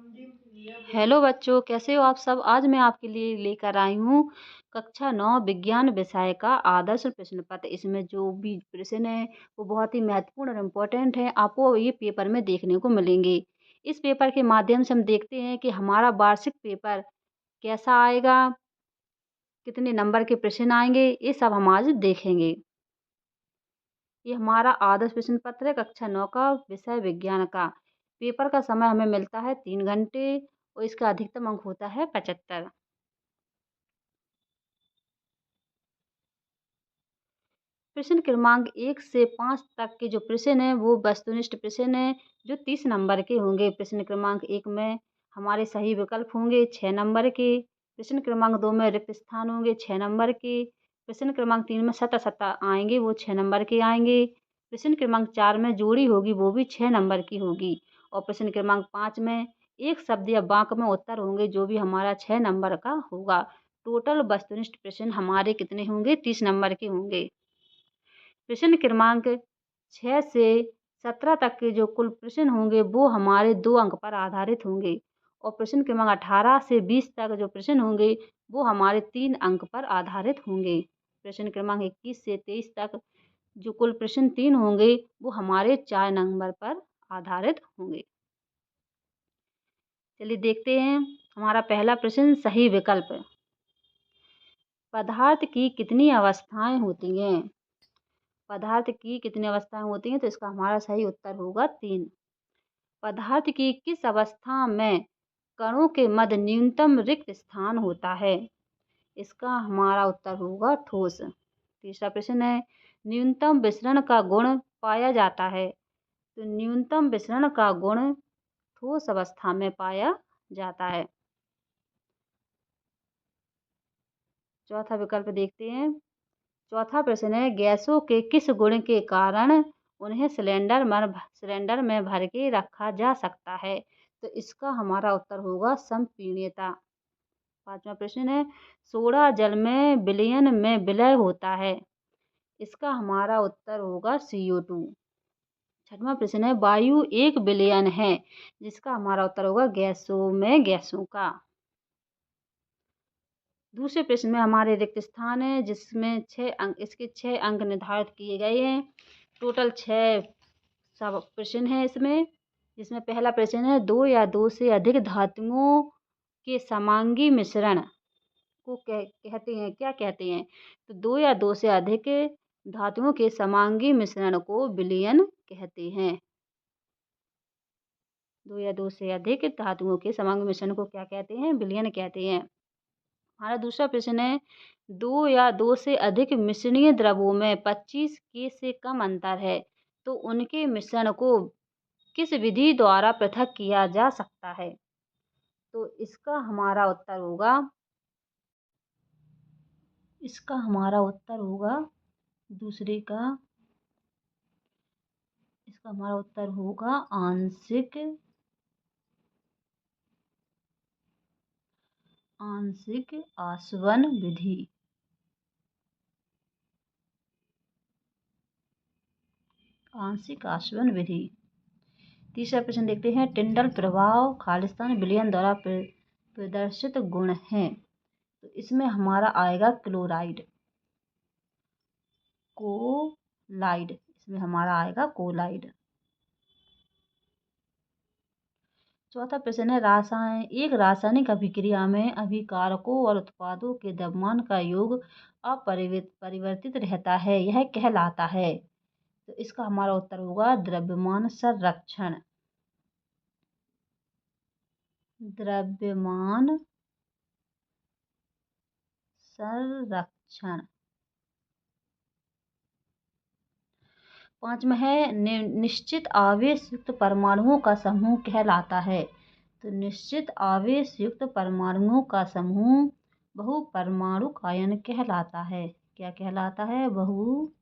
Hello बच्चों, कैसे हो आप सब। आज मैं आपके लिए लेकर आई हूँ कक्षा 9 विज्ञान विषय का आदर्श प्रश्न पत्र। इसमें जो भी प्रश्न है वो बहुत ही महत्वपूर्ण और इम्पोर्टेंट है। आपको ये पेपर में देखने को मिलेंगे। इस पेपर के माध्यम से हम देखते हैं कि हमारा वार्षिक पेपर कैसा आएगा, कितने नंबर के प्रश्न आएंगे, ये सब हम आज देखेंगे। ये हमारा आदर्श प्रश्न पत्र है कक्षा 9 का, विषय विज्ञान का। पेपर का समय हमें मिलता है 3 घंटे और इसका अधिकतम अंक होता है 75। प्रश्न क्रमांक 1 से 5 तक के जो प्रश्न हैं वो वस्तुनिष्ठ प्रश्न हैं जो 30 नंबर के होंगे। प्रश्न क्रमांक 1 में हमारे सही विकल्प होंगे 6 नंबर के। प्रश्न क्रमांक 2 में रिक्त स्थान होंगे 6 नंबर के। प्रश्न क्रमांक 3 में सता आएंगे, वो 6 नंबर के आएंगे। प्रश्न क्रमांक 4 में जोड़ी होगी, वो भी 6 नंबर की होगी। और प्रश्न क्रमांक 5 में एक शब्द या वाक्य में उत्तर होंगे, जो भी हमारा 6 नंबर का होगा। टोटल वस्तुनिष्ठ प्रश्न हमारे कितने होंगे, 30 नंबर के होंगे। प्रश्न क्रमांक 6 से 17 तक के जो कुल प्रश्न होंगे वो हमारे 2 अंक पर आधारित होंगे। और प्रश्न क्रमांक 18 से 20 तक जो प्रश्न होंगे वो हमारे 3 अंक पर आधारित होंगे। प्रश्न क्रमांक 21 से 23 तक जो कुल प्रश्न 3 होंगे वो हमारे 4 नंबर पर आधारित होंगे। चलिए देखते हैं हमारा पहला प्रश्न, सही विकल्प। पदार्थ की कितनी अवस्थाएं होती हैं। पदार्थ की कितनी अवस्थाएं होती हैं, तो इसका हमारा सही उत्तर होगा 3। पदार्थ की किस अवस्था में कणों के मध्य न्यूनतम रिक्त स्थान होता है। इसका हमारा उत्तर होगा ठोस। तीसरा प्रश्न है, न्यूनतम विसरण का गुण पाया जाता है। तो न्यूनतम विसरण का गुण ठोस अवस्था में पाया जाता है। चौथा विकल्प देखते हैं। चौथा प्रश्न है, गैसों के किस गुण के कारण उन्हें सिलेंडर में भर के रखा जा सकता है। तो इसका हमारा उत्तर होगा संपीड्यता। पांचवा प्रश्न है, सोडा जल में विलयन में विलय होता है। इसका हमारा उत्तर होगा CO2। छठवां प्रश्न है, वायु एक विलयन है। जिसका हमारा उत्तर होगा गैसों में गैसों का। दूसरे प्रश्न में हमारे रिक्त स्थान है जिसमें 6 अंक, इसके 6 अंक निर्धारित किए गए हैं। टोटल 6 सब प्रश्न है इसमें। जिसमें पहला प्रश्न है, 2 या 2 से अधिक धातुओं के समांगी मिश्रण को कहते हैं, क्या कहते हैं। तो 2 या 2 से अधिक धातुओं के समांगी मिश्रण को विलयन कहते हैं। 2 या 2 से अधिक धातुओं के समांगी मिश्रण को क्या कहते हैं, विलयन कहते हैं। हमारा दूसरा प्रश्न है, 2 या 2 से अधिक मिश्रणीय द्रवों में 25 के से कम अंतर है। तो उनके मिश्रण को किस विधि द्वारा पृथक किया जा सकता है। तो इसका हमारा उत्तर होगा दूसरे का। इसका हमारा उत्तर होगा आंशिक आसवन विधि। आंशिक आसवन विधि। तीसरा प्रश्न देखते हैं, टिंडल प्रभाव खालिस्तान विलयन द्वारा प्रदर्शित गुण है। तो इसमें हमारा आएगा क्लोराइड, कोलाइड। इसमें हमारा आएगा कोलाइड। चौथा प्रश्न है, एक रासायनिक अभिक्रिया में अभिकारकों और उत्पादों के द्रव्यमान का योग अपरिवर्तित रहता है, यह कहलाता है। तो इसका हमारा उत्तर होगा द्रव्यमान संरक्षण। द्रव्यमान संरक्षण। पांचवा है, निश्चित आवेश युक्त परमाणुओं का समूह कहलाता है। तो निश्चित आवेश युक्त परमाणुओं का समूह बहुपरमाणुक आयन कहलाता है। क्या कहलाता है, बहुपरमाणुक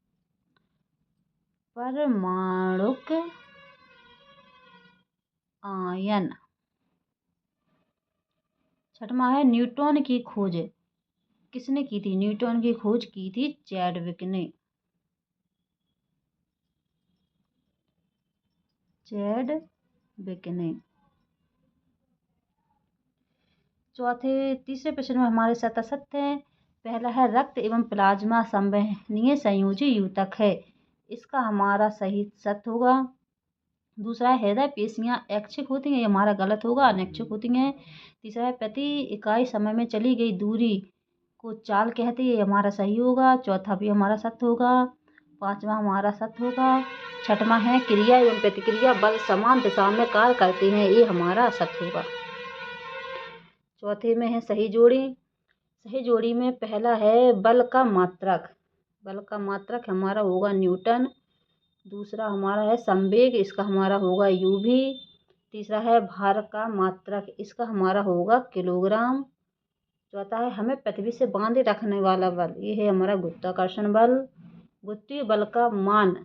आयन। छठवां है, न्यूट्रॉन की खोज किसने की थी। न्यूट्रॉन की खोज की थी चैडविक ने। चैडविक ने। तीसरे प्रश्न में हमारे साथ असत्य है। पहला है रक्त एवं प्लाज्मा संवहनीय संयोजी यूतक है, इसका हमारा सही सत्य होगा। दूसरा है हृदय पेशियां ऐच्छिक होती हैं, ये हमारा गलत होगा, अनैच्छिक होती हैं। तीसरा है प्रति इकाई समय में चली गई दूरी को चाल कहते हैं, ये हमारा सही होगा। चौथा भी हमारा सत्य होगा। पांचवा हमारा सत्य होगा। छठवां है क्रिया एवं प्रतिक्रिया बल समान दिशा में कार्य करते हैं, ये हमारा सत्य होगा। चौथे में है सही जोड़ी। सही जोड़ी में पहला है बल का मात्रक। बल का मात्रक हमारा होगा न्यूटन। दूसरा हमारा है संवेग, इसका हमारा होगा यूवी। तीसरा है भार का मात्रक, इसका हमारा होगा किलोग्राम। चौथा है हमें पृथ्वी से बांधे रखने वाला बल, ये है हमारा गुरुत्वाकर्षण बल। गुरुत्वीय बल का मान,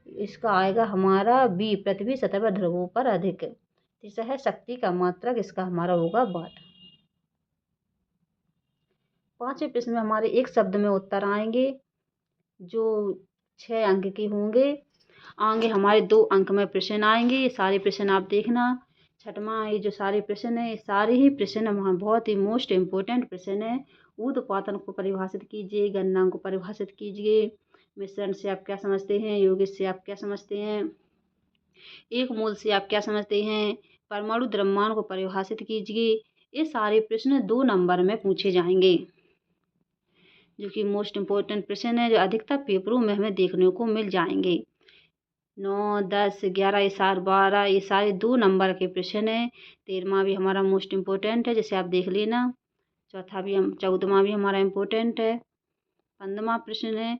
इसका आएगा हमारा बी, पृथ्वी सतह पर ध्रुवों पर अधिक। तीसरा है शक्ति का मात्रक, इसका हमारा होगा वाट। पांचवें प्रश्न में हमारे एक शब्द में उत्तर आएंगे जो 6 अंक के होंगे। आगे हमारे 2 अंक में प्रश्न आएंगे, ये सारे प्रश्न आप देखना। छठवां ये जो सारे प्रश्न है, ये सारे ही प्रश्न वहाँ बहुत ही मोस्ट इम्पोर्टेंट प्रश्न है। ऊर्ध्वपातन को परिभाषित कीजिए, गणना को परिभाषित कीजिए, मिश्रण से आप क्या समझते हैं, यौगिक से आप क्या समझते हैं, एक मोल से आप क्या समझते हैं, परमाणु द्रव्यमान को परिभाषित कीजिए। ये सारे प्रश्न 2 नंबर में पूछे जाएंगे, जो कि मोस्ट इम्पोर्टेंट प्रश्न है, जो अधिकतर पेपरों में हमें देखने को मिल जाएंगे। 9, 10, 11, ये सारे 12, ये सारे 2 नंबर के प्रश्न हैं। 13वां भी हमारा मोस्ट इम्पोर्टेंट है, जैसे आप देख लेना। 14वां भी हमारा इम्पोर्टेंट है। 15वां प्रश्न है,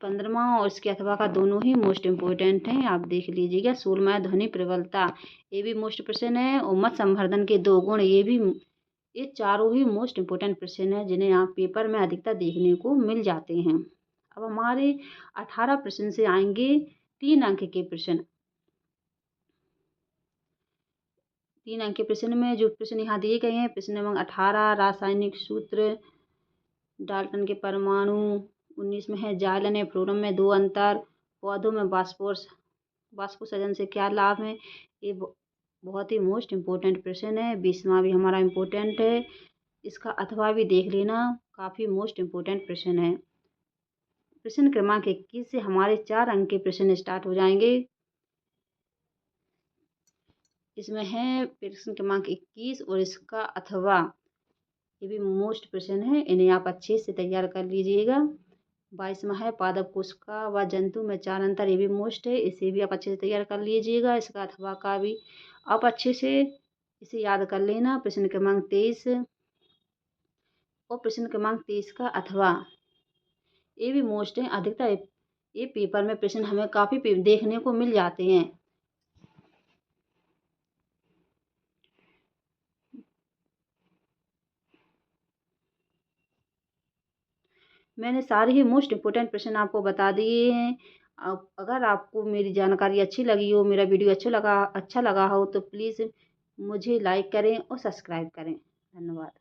15वां और इसके अथवा का दोनों ही मोस्ट इम्पोर्टेंट हैं, आप देख लीजिएगा। 16वां ध्वनि प्रबलता, ये भी मोस्ट प्रश्न है। और मत संवर्धन के 2 गुण, ये चारों ही मोस्ट इम्पोर्टेंट प्रश्न है, जिन्हें आप पेपर में अधिकतर देखने को मिल जाते हैं। अब हमारे 18 प्रश्न से आएंगे 3 अंक के प्रश्न। 3 अंक के प्रश्न में जो प्रश्न यहाँ दिए गए हैं, प्रश्न नंबर 18 रासायनिक सूत्र, डाल्टन के परमाणु। 19 में है जाइलन ने फ्लोरम में 2 अंतर, पौधों में वाष्पोत्सर्जन से क्या लाभ है, ये बहुत ही मोस्ट इम्पोर्टेंट प्रश्न है। 20वां भी हमारा इम्पोर्टेंट है, इसका अथवा भी देख लेना, काफ़ी मोस्ट इम्पोर्टेंट प्रश्न है। प्रश्न क्रमांक 21 से हमारे 4 अंक के प्रश्न स्टार्ट हो जाएंगे। इसमें है प्रश्न क्रमांक 21 और इसका अथवा, ये भी मोस्ट प्रश्न है, इन्हें आप अच्छे से तैयार कर लीजिएगा। 22वां है पादप कोशिका व जंतु में 4 अंतर, ये भी मोस्ट है, इसे भी आप अच्छे से तैयार कर लीजिएगा। इसका अथवा का भी आप अच्छे से इसे याद कर लेना। प्रश्न क्रमांक 23 और प्रश्न क्रमांक 23 का अथवा, ये भी मोस्ट है, अधिकतर ये पेपर में प्रश्न हमें काफ़ी देखने को मिल जाते हैं। मैंने सारे ही मोस्ट इम्पोर्टेंट प्रश्न आपको बता दिए हैं। अगर आपको मेरी जानकारी अच्छी लगी हो, मेरा वीडियो अच्छा लगा हो, तो प्लीज़ मुझे लाइक करें और सब्सक्राइब करें। धन्यवाद।